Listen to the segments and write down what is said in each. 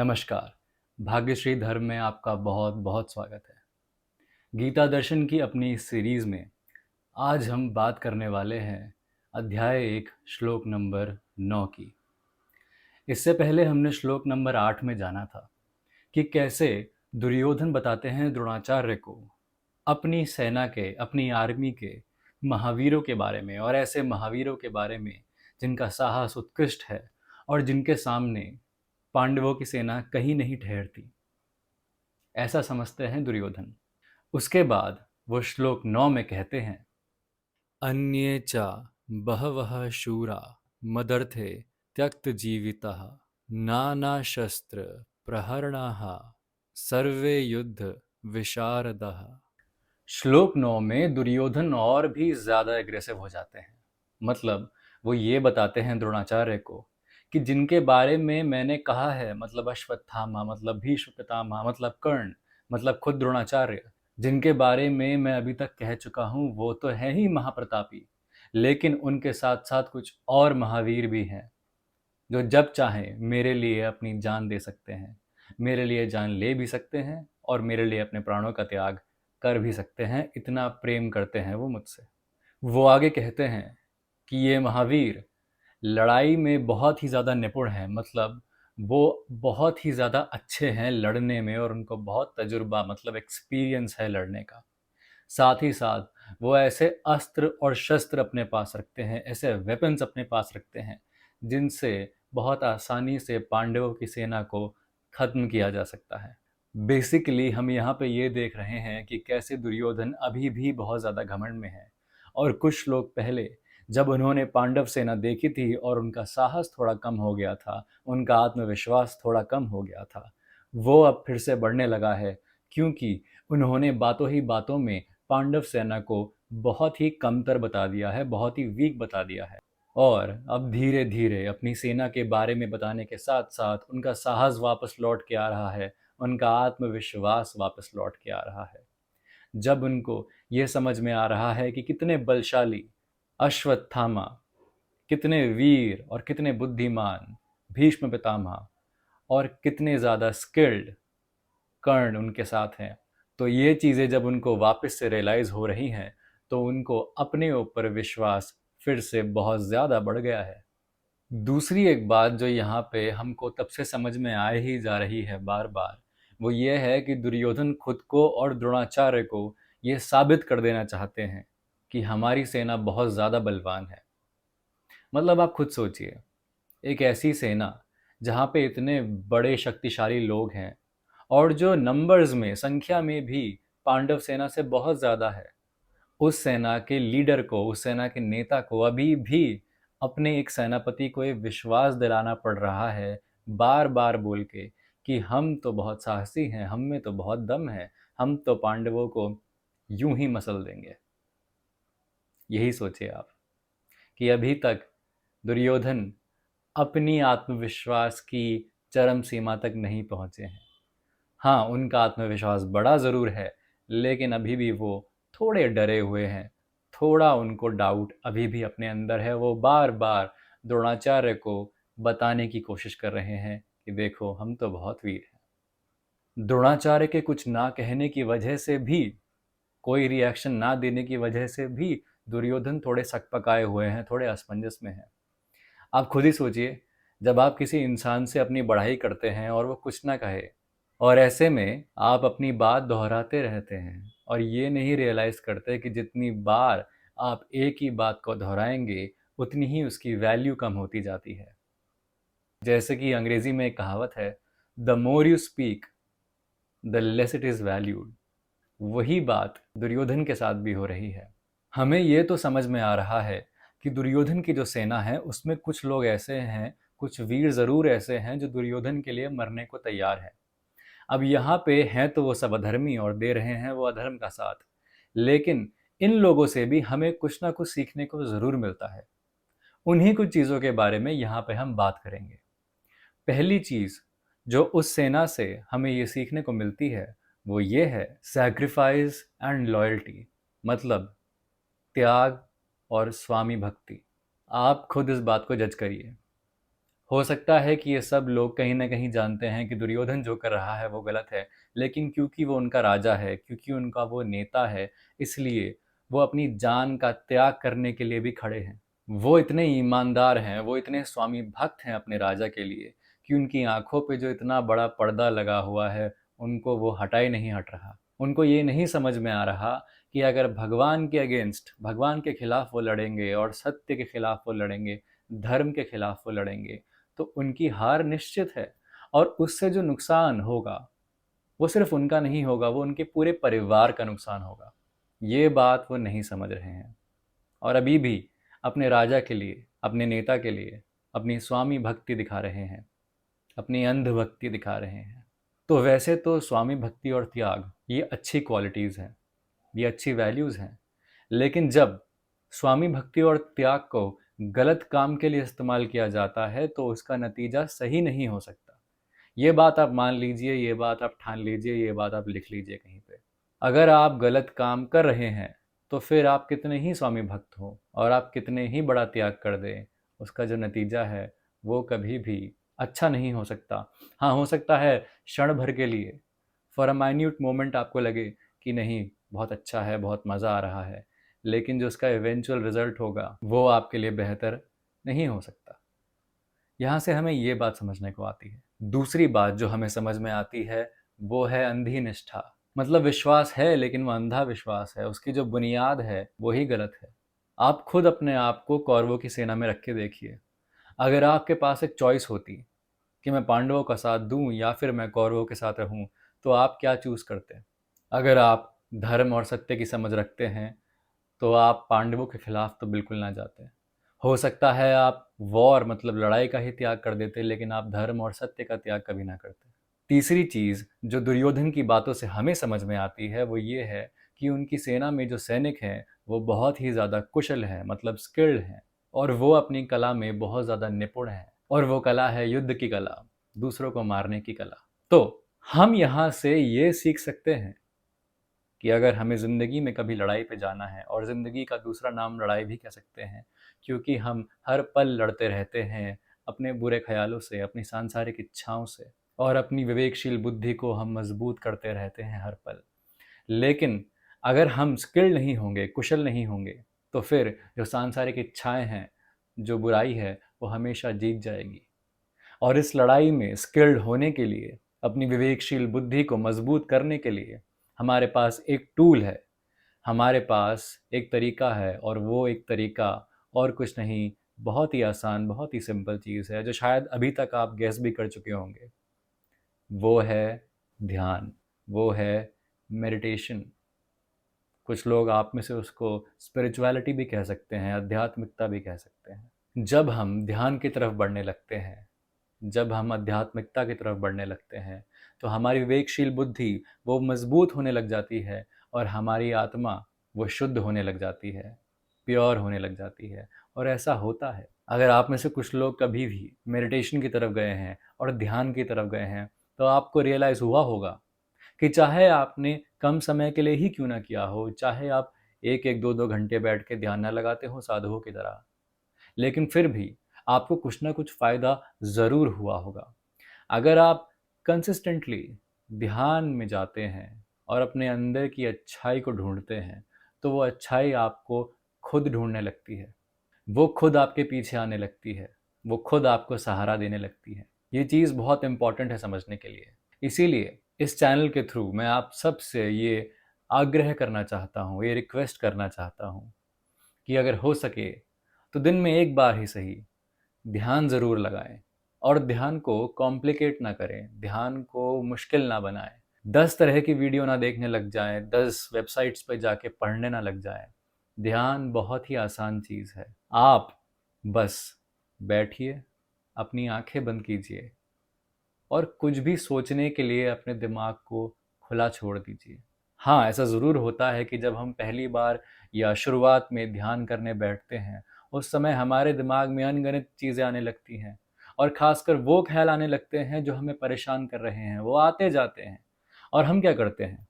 नमस्कार। भाग्यश्री धर्म में आपका बहुत बहुत स्वागत है। गीता दर्शन की अपनी इस सीरीज़ में आज हम बात करने वाले हैं अध्याय 1 श्लोक नंबर 9 की। इससे पहले हमने श्लोक नंबर 8 में जाना था कि कैसे दुर्योधन बताते हैं द्रोणाचार्य को अपनी सेना के, अपनी आर्मी के महावीरों के बारे में, और ऐसे महावीरों के बारे में जिनका साहस उत्कृष्ट है और जिनके सामने पांडवों की सेना कहीं नहीं ठहरती, ऐसा समझते हैं दुर्योधन। उसके बाद वो श्लोक 9 में कहते हैं, अन्ये च बहवः शूरा मदर्थे त्यक्त जीवितः नाना शस्त्र प्रहरणाः सर्वे युद्ध विशारदः। श्लोक 9 में दुर्योधन और भी ज़्यादा एग्रेसिव हो जाते हैं। मतलब वो ये बताते हैं द्रोणाचार्य को कि जिनके बारे में मैंने कहा है, मतलब अश्वत्थामा, मतलब भीष्म पितामह, मतलब कर्ण, मतलब खुद द्रोणाचार्य, जिनके बारे में मैं अभी तक कह चुका हूँ वो तो है ही महाप्रतापी, लेकिन उनके साथ साथ कुछ और महावीर भी हैं जो जब चाहें मेरे लिए अपनी जान दे सकते हैं, मेरे लिए जान ले भी सकते हैं और मेरे लिए अपने प्राणों का त्याग कर भी सकते हैं। इतना प्रेम करते हैं वो मुझसे। वो आगे कहते हैं कि ये महावीर लड़ाई में बहुत ही ज़्यादा निपुण हैं, मतलब वो बहुत ही ज़्यादा अच्छे हैं लड़ने में और उनको बहुत तजुर्बा, मतलब एक्सपीरियंस है लड़ने का। साथ ही साथ वो ऐसे अस्त्र और शस्त्र अपने पास रखते हैं, ऐसे वेपन्स अपने पास रखते हैं जिनसे बहुत आसानी से पांडवों की सेना को ख़त्म किया जा सकता है। बेसिकली हम यहाँ पे ये देख रहे हैं कि कैसे दुर्योधन अभी भी बहुत ज़्यादा घमंड में है, और कुछ श्लोक पहले जब उन्होंने पांडव सेना देखी थी और उनका साहस थोड़ा कम हो गया था, उनका आत्मविश्वास थोड़ा कम हो गया था, वो अब फिर से बढ़ने लगा है, क्योंकि उन्होंने बातों ही बातों में पांडव सेना को बहुत ही कमतर बता दिया है, बहुत ही वीक बता दिया है। और अब धीरे धीरे अपनी सेना के बारे में बताने के साथ साथ उनका साहस वापस लौट के आ रहा है, उनका आत्मविश्वास वापस लौट के आ रहा है। जब उनको ये समझ में आ रहा है कि कितने बलशाली अश्वत्थामा, कितने वीर और कितने बुद्धिमान भीष्म पितामह और कितने ज़्यादा स्किल्ड कर्ण उनके साथ हैं, तो ये चीज़ें जब उनको वापस से रियलाइज़ हो रही हैं तो उनको अपने ऊपर विश्वास फिर से बहुत ज़्यादा बढ़ गया है। दूसरी एक बात जो यहाँ पे हमको तब से समझ में आ ही जा रही है बार बार, वो ये है कि दुर्योधन खुद को और द्रोणाचार्य को ये साबित कर देना चाहते हैं कि हमारी सेना बहुत ज़्यादा बलवान है। मतलब आप खुद सोचिए, एक ऐसी सेना जहाँ पे इतने बड़े शक्तिशाली लोग हैं और जो नंबर्स में, संख्या में भी पांडव सेना से बहुत ज़्यादा है, उस सेना के लीडर को, उस सेना के नेता को अभी भी अपने एक सेनापति को ये विश्वास दिलाना पड़ रहा है, बार बार बोल के, कि हम तो बहुत साहसी हैं, हम में तो बहुत दम है, हम तो पांडवों को यूं ही मसल देंगे। यही सोचिए आप कि अभी तक दुर्योधन अपनी आत्मविश्वास की चरम सीमा तक नहीं पहुंचे हैं। हाँ, उनका आत्मविश्वास बड़ा ज़रूर है, लेकिन अभी भी वो थोड़े डरे हुए हैं, थोड़ा उनको डाउट अभी भी अपने अंदर है। वो बार बार द्रोणाचार्य को बताने की कोशिश कर रहे हैं कि देखो हम तो बहुत वीर हैं। द्रोणाचार्य के कुछ ना कहने की वजह से भी, कोई रिएक्शन ना देने की वजह से भी दुर्योधन थोड़े सकपकाए हुए हैं, थोड़े असमंजस में हैं। आप खुद ही सोचिए, जब आप किसी इंसान से अपनी बढ़ाई करते हैं और वो कुछ ना कहे, और ऐसे में आप अपनी बात दोहराते रहते हैं और ये नहीं रियलाइज़ करते कि जितनी बार आप एक ही बात को दोहराएंगे उतनी ही उसकी वैल्यू कम होती जाती है। जैसे कि अंग्रेजी में एक कहावत है, the more you speak the less it is valued. वही बात दुर्योधन के साथ भी हो रही है। हमें ये तो समझ में आ रहा है कि दुर्योधन की जो सेना है उसमें कुछ लोग ऐसे हैं, कुछ वीर ज़रूर ऐसे हैं जो दुर्योधन के लिए मरने को तैयार हैं। अब यहाँ पे हैं तो वो सब अधर्मी और दे रहे हैं वो अधर्म का साथ, लेकिन इन लोगों से भी हमें कुछ ना कुछ सीखने को ज़रूर मिलता है। उन्हीं कुछ चीज़ों के बारे में यहाँ पे हम बात करेंगे। पहली चीज़ जो उस सेना से हमें ये सीखने को मिलती है वो ये है, सैक्रिफाइस एंड लॉयल्टी, मतलब त्याग और स्वामी भक्ति। आप खुद इस बात को जज करिए। हो सकता है कि ये सब लोग कहीं न कहीं जानते हैं कि दुर्योधन जो कर रहा है वो गलत है, लेकिन क्योंकि वो उनका राजा है, क्योंकि उनका वो नेता है, इसलिए वो अपनी जान का त्याग करने के लिए भी खड़े हैं। वो इतने ईमानदार हैं, वो इतने स्वामी भक्त हैं अपने राजा के लिए कि उनकी आँखों पे जो इतना बड़ा पर्दा लगा हुआ है, उनको वो हटा ही नहीं हट रहा। उनको ये नहीं समझ में आ रहा कि अगर भगवान के अगेंस्ट, भगवान के खिलाफ वो लड़ेंगे और सत्य के खिलाफ वो लड़ेंगे, धर्म के खिलाफ वो लड़ेंगे, तो उनकी हार निश्चित है और उससे जो नुकसान होगा वो सिर्फ उनका नहीं होगा, वो उनके पूरे परिवार का नुकसान होगा। ये बात वो नहीं समझ रहे हैं और अभी भी अपने राजा के लिए, अपने नेता के लिए अपनी स्वामी भक्ति दिखा रहे हैं, अपनी अंधभक्ति दिखा रहे हैं। तो वैसे तो स्वामी भक्ति और त्याग ये अच्छी क्वालिटीज़ हैं, ये अच्छी वैल्यूज़ हैं, लेकिन जब स्वामी भक्ति और त्याग को गलत काम के लिए इस्तेमाल किया जाता है तो उसका नतीजा सही नहीं हो सकता। ये बात आप मान लीजिए, ये बात आप ठान लीजिए, ये बात आप लिख लीजिए कहीं पे। अगर आप गलत काम कर रहे हैं तो फिर आप कितने ही स्वामी भक्त हो और आप कितने ही बड़ा त्याग कर दें, उसका जो नतीजा है वो कभी भी अच्छा नहीं हो सकता। हाँ, हो सकता है क्षण भर के लिए, फॉर अ माइन्यूट मोमेंट आपको लगे कि नहीं, बहुत अच्छा है, बहुत मज़ा आ रहा है, लेकिन जो उसका इवेंचुअल रिजल्ट होगा वो आपके लिए बेहतर नहीं हो सकता। यहाँ से हमें ये बात समझने को आती है। दूसरी बात जो हमें समझ में आती है वो है अंधी निष्ठा। मतलब विश्वास है लेकिन वो अंधा विश्वास है, उसकी जो बुनियाद है वही गलत है। आप खुद अपने आप को कौरवों की सेना में रख के देखिए। अगर आपके पास एक चॉइस होती कि मैं पांडवों का साथ दूं या फिर मैं कौरवों के साथ रहूं, तो आप क्या चूज करते? अगर आप धर्म और सत्य की समझ रखते हैं तो आप पांडवों के खिलाफ तो बिल्कुल ना जाते। हो सकता है आप वॉर मतलब लड़ाई का ही त्याग कर देते, लेकिन आप धर्म और सत्य का त्याग कभी ना करते। तीसरी चीज़ जो दुर्योधन की बातों से हमें समझ में आती है वो ये है कि उनकी सेना में जो सैनिक हैं वो बहुत ही ज़्यादा कुशल हैं, मतलब स्किल्ड हैं, और वो अपनी कला में बहुत ज़्यादा निपुण हैं, और वो कला है युद्ध की कला, दूसरों को मारने की कला। तो हम यहाँ से ये सीख सकते हैं कि अगर हमें ज़िंदगी में कभी लड़ाई पे जाना है, और ज़िंदगी का दूसरा नाम लड़ाई भी कह सकते हैं, क्योंकि हम हर पल लड़ते रहते हैं अपने बुरे ख्यालों से, अपनी सांसारिक इच्छाओं से, और अपनी विवेकशील बुद्धि को हम मजबूत करते रहते हैं हर पल। लेकिन अगर हम स्किल्ड नहीं होंगे, कुशल नहीं होंगे, तो फिर जो सांसारिक इच्छाएं हैं, जो बुराई है, वो हमेशा जीत जाएगी। और इस लड़ाई में स्किल्ड होने के लिए, अपनी विवेकशील बुद्धि को मजबूत करने के लिए हमारे पास एक टूल है, हमारे पास एक तरीका है, और वो एक तरीका और कुछ नहीं, बहुत ही आसान, बहुत ही सिंपल चीज़ है जो शायद अभी तक आप गेस भी कर चुके होंगे। वो है ध्यान, वो है मेडिटेशन। कुछ लोग आप में से उसको स्पिरिचुअलिटी भी कह सकते हैं, आध्यात्मिकता भी कह सकते हैं। जब हम ध्यान की तरफ बढ़ने लगते हैं, जब हम आध्यात्मिकता की तरफ बढ़ने लगते हैं, तो हमारी विवेकशील बुद्धि वो मजबूत होने लग जाती है, और हमारी आत्मा वो शुद्ध होने लग जाती है, प्योर होने लग जाती है। और ऐसा होता है। अगर आप में से कुछ लोग कभी भी मेडिटेशन की तरफ गए हैं और ध्यान की तरफ गए हैं, तो आपको रियलाइज़ हुआ होगा कि चाहे आपने कम समय के लिए ही क्यों ना किया हो, चाहे आप एक एक दो दो घंटे बैठ के ध्यान न लगाते हो साधुओं की तरह, लेकिन फिर भी आपको कुछ ना कुछ फ़ायदा ज़रूर हुआ होगा। अगर आप कंसिस्टेंटली ध्यान में जाते हैं और अपने अंदर की अच्छाई को ढूंढते हैं, तो वो अच्छाई आपको खुद ढूंढने लगती है, वो खुद आपके पीछे आने लगती है, वो खुद आपको सहारा देने लगती है। ये चीज़ बहुत इम्पॉर्टेंट है समझने के लिए। इसीलिए इस चैनल के थ्रू मैं आप सबसे ये आग्रह करना चाहता हूँ, ये रिक्वेस्ट करना चाहता हूँ कि अगर हो सके तो दिन में एक बार ही सही ध्यान ज़रूर लगाएं, और ध्यान को कॉम्प्लिकेट ना करें, ध्यान को मुश्किल ना बनाएं। 10 तरह की वीडियो ना देखने लग जाएं, 10 वेबसाइट्स पे जाके पढ़ने ना लग जाएं। ध्यान बहुत ही आसान चीज़ है। आप बस बैठिए, अपनी आंखें बंद कीजिए और कुछ भी सोचने के लिए अपने दिमाग को खुला छोड़ दीजिए। हाँ, ऐसा ज़रूर होता है कि जब हम पहली बार या शुरुआत में ध्यान करने बैठते हैं, उस समय हमारे दिमाग में अनगिनत चीज़ें आने लगती हैं, और ख़ासकर वो ख़्याल आने लगते हैं जो हमें परेशान कर रहे हैं, वो आते जाते हैं। और हम क्या करते हैं?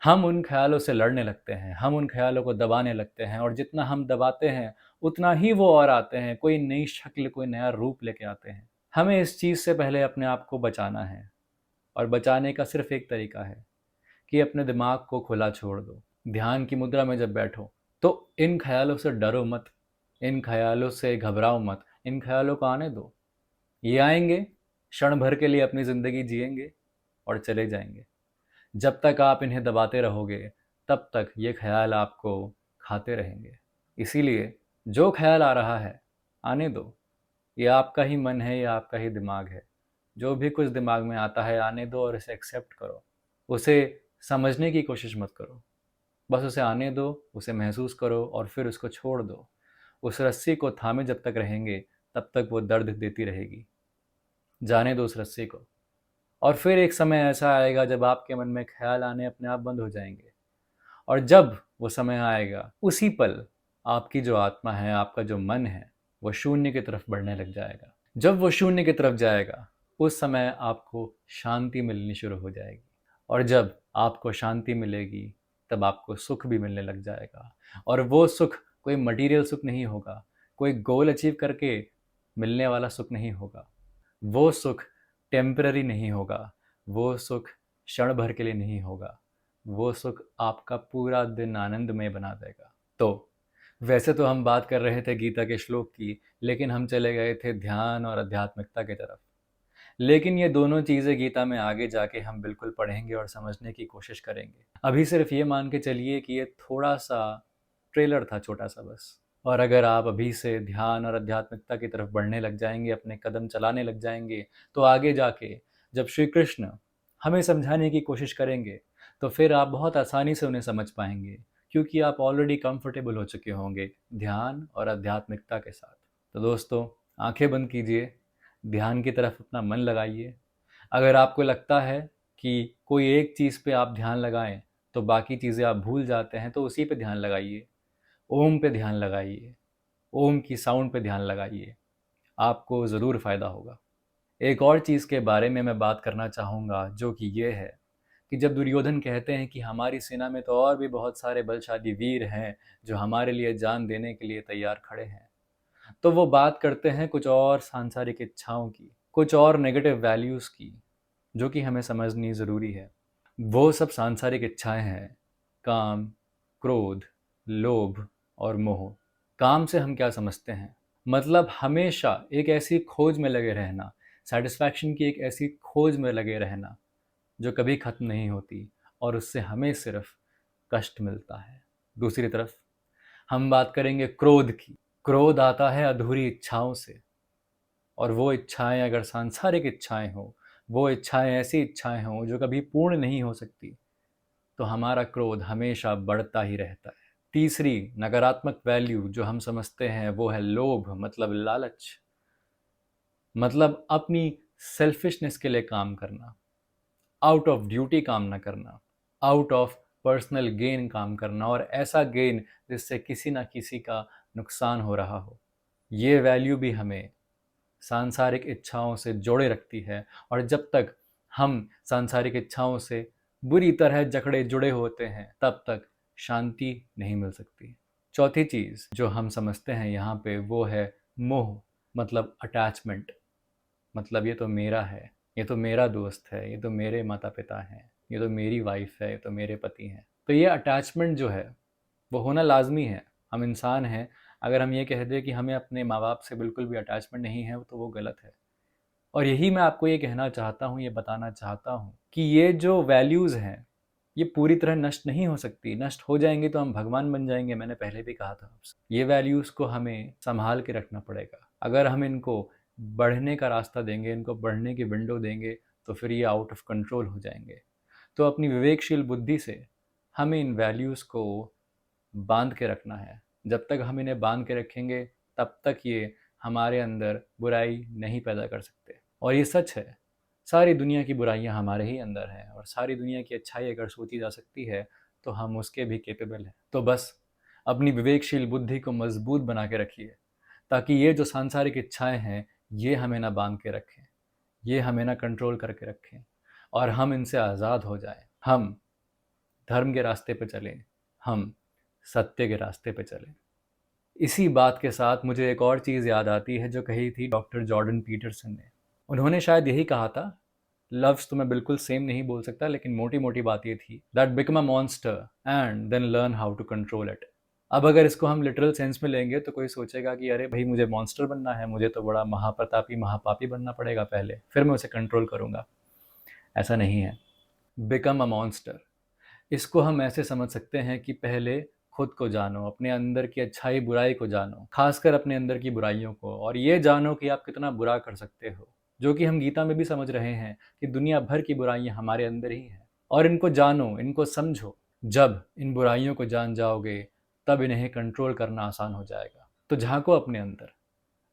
हम उन ख्यालों से लड़ने लगते हैं, हम उन ख्यालों को दबाने लगते हैं और जितना हम दबाते हैं उतना ही वो और आते हैं, कोई नई शक्ल, कोई नया रूप लेके आते हैं। हमें इस चीज़ से पहले अपने आप को बचाना है और बचाने का सिर्फ एक तरीका है कि अपने दिमाग को खुला छोड़ दो। ध्यान की मुद्रा में जब बैठो तो इन ख्यालों से डरो मत, इन ख्यालों से घबराओ मत, इन ख्यालों को आने दो। ये आएंगे, क्षण भर के लिए अपनी ज़िंदगी जिएंगे और चले जाएंगे। जब तक आप इन्हें दबाते रहोगे तब तक ये ख्याल आपको खाते रहेंगे। इसीलिए जो ख्याल आ रहा है आने दो। ये आपका ही मन है, ये आपका ही दिमाग है। जो भी कुछ दिमाग में आता है आने दो और इसे एक्सेप्ट करो। उसे समझने की कोशिश मत करो, बस उसे आने दो, उसे महसूस करो और फिर उसको छोड़ दो। उस रस्सी को थामे जब तक रहेंगे तब तक वो दर्द देती रहेगी। जाने दो उस रस्सी को। और फिर एक समय ऐसा आएगा जब आपके मन में ख्याल आने अपने आप बंद हो जाएंगे। और जब वो समय आएगा उसी पल आपकी जो आत्मा है, आपका जो मन है, वो शून्य की तरफ बढ़ने लग जाएगा। जब वो शून्य की तरफ जाएगा उस समय आपको शांति मिलनी शुरू हो जाएगी। और जब आपको शांति मिलेगी तब आपको सुख भी मिलने लग जाएगा। और वो सुख कोई मटेरियल सुख नहीं होगा, कोई गोल अचीव करके मिलने वाला सुख नहीं होगा। वो सुख टेम्पररी नहीं होगा, वो सुख क्षण भर के लिए नहीं होगा। वो सुख आपका पूरा दिन आनंदमय बना देगा। तो वैसे तो हम बात कर रहे थे गीता के श्लोक की, लेकिन हम चले गए थे ध्यान और आध्यात्मिकता की तरफ। लेकिन ये दोनों चीज़ें गीता में आगे जाके हम बिल्कुल पढ़ेंगे और समझने की कोशिश करेंगे। अभी सिर्फ ये मान के चलिए कि ये थोड़ा सा ट्रेलर था, छोटा सा बस। और अगर आप अभी से ध्यान और आध्यात्मिकता की तरफ बढ़ने लग जाएंगे, अपने कदम चलाने लग जाएंगे, तो आगे जाके जब श्री कृष्ण हमें समझाने की कोशिश करेंगे तो फिर आप बहुत आसानी से उन्हें समझ पाएंगे, क्योंकि आप ऑलरेडी कंफर्टेबल हो चुके होंगे ध्यान और आध्यात्मिकता के साथ। तो दोस्तों, आंखें बंद कीजिए, ध्यान की तरफ अपना मन लगाइए। अगर आपको लगता है कि कोई एक चीज़ पे आप ध्यान लगाएं तो बाकी चीज़ें आप भूल जाते हैं, तो उसी पे ध्यान लगाइए। ओम पे ध्यान लगाइए, ओम की साउंड पे ध्यान लगाइए, आपको ज़रूर फ़ायदा होगा। एक और चीज़ के बारे में मैं बात करना चाहूँगा, जो कि ये है कि जब दुर्योधन कहते हैं कि हमारी सेना में तो और भी बहुत सारे बलशाली वीर हैं जो हमारे लिए जान देने के लिए तैयार खड़े हैं, तो वो बात करते हैं कुछ और सांसारिक इच्छाओं की, कुछ और नेगेटिव वैल्यूज़ की, जो कि हमें समझनी ज़रूरी है। वो सब सांसारिक इच्छाएं हैं काम, क्रोध, लोभ और मोह। काम से हम क्या समझते हैं? मतलब हमेशा एक ऐसी खोज में लगे रहना, सेटिस्फैक्शन की एक ऐसी खोज में लगे रहना जो कभी ख़त्म नहीं होती और उससे हमें सिर्फ कष्ट मिलता है। दूसरी तरफ हम बात करेंगे क्रोध की। क्रोध आता है अधूरी इच्छाओं से, और वो इच्छाएं अगर सांसारिक इच्छाएं हो, वो इच्छाएं ऐसी इच्छाएं हों जो कभी पूर्ण नहीं हो सकती, तो हमारा क्रोध हमेशा बढ़ता ही रहता है। तीसरी नकारात्मक वैल्यू जो हम समझते हैं वो है लोभ, मतलब लालच। मतलब अपनी सेल्फिशनेस के लिए काम करना, आउट ऑफ ड्यूटी काम ना करना, आउट ऑफ पर्सनल गेन काम करना, और ऐसा गेन जिससे किसी ना किसी का नुकसान हो रहा हो। ये वैल्यू भी हमें सांसारिक इच्छाओं से जोड़े रखती है, और जब तक हम सांसारिक इच्छाओं से बुरी तरह जकड़े जुड़े होते हैं तब तक शांति नहीं मिल सकती। चौथी चीज़ जो हम समझते हैं यहाँ पे वो है मोह, मतलब अटैचमेंट। मतलब ये तो मेरा है, ये तो मेरा दोस्त है, ये तो मेरे माता पिता हैं, ये तो मेरी वाइफ है, ये तो मेरे पति हैं। तो ये अटैचमेंट जो है वो होना लाजमी है। हम इंसान हैं, अगर हम ये कह दें कि हमें अपने माँ बाप से बिल्कुल भी अटैचमेंट नहीं है तो वो गलत है। और यही मैं आपको ये कहना चाहता हूँ, ये बताना चाहता हूँ कि ये जो वैल्यूज़ हैं ये पूरी तरह नष्ट नहीं हो सकती। नष्ट हो जाएंगी तो हम भगवान बन जाएंगे, मैंने पहले भी कहा था आपसे। ये वैल्यूज़ को हमें संभाल के रखना पड़ेगा। अगर हम इनको बढ़ने का रास्ता देंगे, इनको बढ़ने की विंडो देंगे, तो फिर ये आउट ऑफ कंट्रोल हो जाएंगे। तो अपनी विवेकशील बुद्धि से हमें इन वैल्यूज़ को बांध के रखना है। जब तक हम इन्हें बांध के रखेंगे तब तक ये हमारे अंदर बुराई नहीं पैदा कर सकते। और ये सच है, सारी दुनिया की बुराइयां हमारे ही अंदर हैं, और सारी दुनिया की अच्छाई अगर सोची जा सकती है तो हम उसके भी केपेबल हैं। तो बस अपनी विवेकशील बुद्धि को मजबूत बना के रखिए, ताकि ये जो सांसारिक इच्छाएं हैं ये हमें ना बांध के रखें, ये हमें ना कंट्रोल करके रखें, और हम इनसे आज़ाद हो जाएं। हम धर्म के रास्ते पे चलें, हम सत्य के रास्ते पे चलें। इसी बात के साथ मुझे एक और चीज़ याद आती है जो कही थी डॉक्टर जॉर्डन पीटरसन ने। उन्होंने शायद यही कहा था, लफ्ज़ तो मैं बिल्कुल सेम नहीं बोल सकता, लेकिन मोटी मोटी बात ये थी, that become a monster and then learn how to control it. अब अगर इसको हम लिटरल सेंस में लेंगे तो कोई सोचेगा कि अरे भाई, मुझे मॉन्स्टर बनना है, मुझे तो बड़ा महाप्रतापी महापापी बनना पड़ेगा पहले, फिर मैं उसे कंट्रोल करूँगा। ऐसा नहीं है। बिकम अ मॉन्स्टर, इसको हम ऐसे समझ सकते हैं कि पहले खुद को जानो, अपने अंदर की अच्छाई बुराई को जानो, खासकर अपने अंदर की बुराइयों को, और ये जानो कि आप कितना बुरा कर सकते हो, जो कि हम गीता में भी समझ रहे हैं कि दुनिया भर की बुराइयां हमारे अंदर ही हैं। और इनको जानो, इनको समझो। जब इन बुराइयों को जान जाओगे तब इन्हें कंट्रोल करना आसान हो जाएगा। तो झांको अपने अंदर,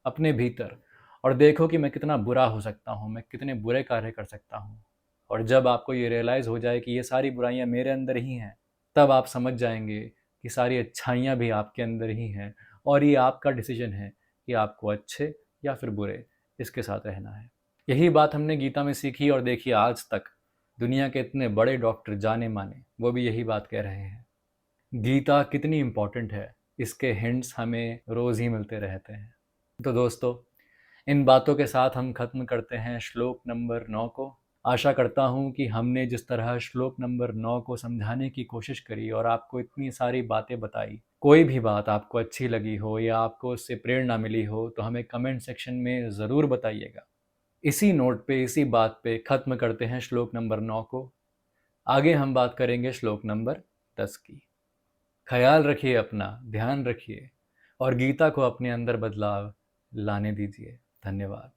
अपने भीतर, और देखो कि मैं कितना बुरा हो सकता हूँ, मैं कितने बुरे कार्य कर सकता हूँ। और जब आपको ये रियलाइज़ हो जाए कि ये सारी बुराइयां मेरे अंदर ही हैं, तब आप समझ जाएंगे कि सारी अच्छाइयाँ भी आपके अंदर ही हैं, और ये आपका डिसीजन है कि आपको अच्छे या फिर बुरे इसके साथ रहना है। यही बात हमने गीता में सीखी, और देखिए आज तक दुनिया के इतने बड़े डॉक्टर जाने माने वो भी यही बात कह रहे हैं। गीता कितनी इम्पोर्टेंट है, इसके हिंट्स हमें रोज़ ही मिलते रहते हैं। तो दोस्तों, इन बातों के साथ हम ख़त्म करते हैं श्लोक नंबर 9 को। आशा करता हूँ कि हमने जिस तरह श्लोक नंबर 9 को समझाने की कोशिश करी और आपको इतनी सारी बातें बताई, कोई भी बात आपको अच्छी लगी हो या आपको उससे प्रेरणा मिली हो तो हमें कमेंट सेक्शन में ज़रूर बताइएगा। इसी नोट पे, इसी बात पे ख़त्म करते हैं श्लोक नंबर 9 को। आगे हम बात करेंगे श्लोक नंबर 10 की। ख्याल रखिए अपना, ध्यान रखिए, और गीता को अपने अंदर बदलाव लाने दीजिए। धन्यवाद।